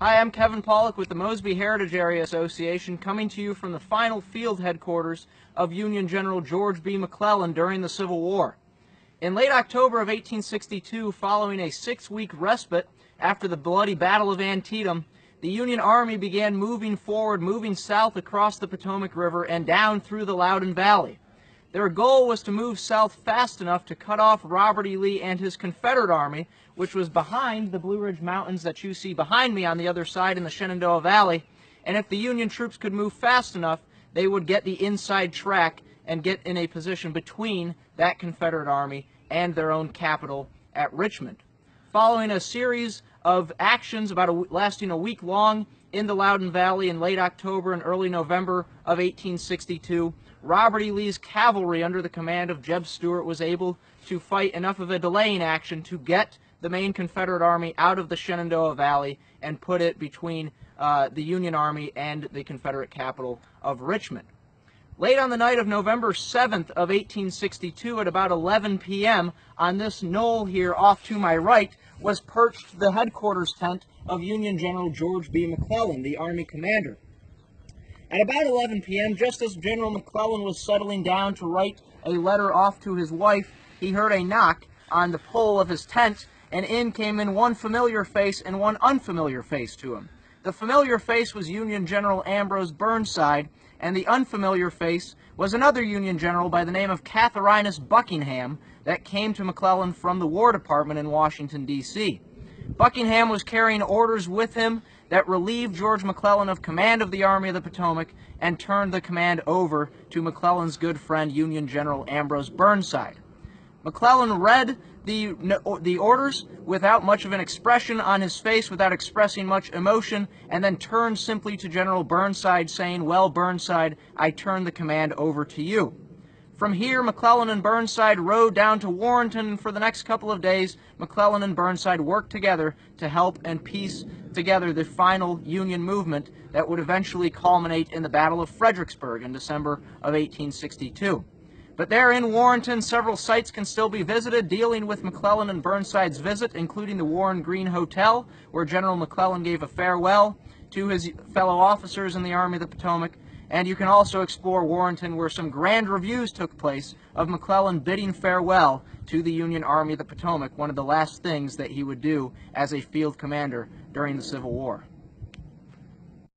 Hi, I'm Kevin Pollock with the Mosby Heritage Area Association, coming to you from the final field headquarters of Union General George B. McClellan during the Civil War. In late October of 1862, following a 6-week respite after the bloody Battle of Antietam, the Union Army began moving south across the Potomac River and down through the Loudoun Valley. Their goal was to move south fast enough to cut off Robert E. Lee and his Confederate Army, which was behind the Blue Ridge Mountains that you see behind me on the other side in the Shenandoah Valley, and if the Union troops could move fast enough, they would get the inside track and get in a position between that Confederate Army and their own capital at Richmond. Following a series of actions lasting a week long in the Loudoun Valley in late October and early November of 1862, Robert E. Lee's cavalry under the command of Jeb Stuart was able to fight enough of a delaying action to get the main Confederate Army out of the Shenandoah Valley and put it between the Union Army and the Confederate capital of Richmond. Late on the night of November 7th of 1862 at about 11 p.m. on this knoll here off to my right was perched the headquarters tent of Union General George B. McClellan, the Army commander. At about 11 p.m., just as General McClellan was settling down to write a letter off to his wife, he heard a knock on the pole of his tent, and in came one familiar face and one unfamiliar face to him. The familiar face was Union General Ambrose Burnside, and the unfamiliar face was another Union general by the name of Catherinus Buckingham that came to McClellan from the War Department in Washington, D.C. Buckingham was carrying orders with him that relieved George McClellan of command of the Army of the Potomac and turned the command over to McClellan's good friend, Union General Ambrose Burnside. McClellan read the orders without much of an expression on his face, without expressing much emotion, and then turned simply to General Burnside saying, "Well, Burnside, I turn the command over to you." From here, McClellan and Burnside rode down to Warrenton, and for the next couple of days, McClellan and Burnside worked together to help and piece together the final Union movement that would eventually culminate in the Battle of Fredericksburg in December of 1862. But there in Warrenton, several sites can still be visited dealing with McClellan and Burnside's visit, including the Warren Green Hotel, where General McClellan gave a farewell to his fellow officers in the Army of the Potomac. And you can also explore Warrenton, where some grand reviews took place of McClellan bidding farewell to the Union Army of the Potomac, one of the last things that he would do as a field commander during the Civil War.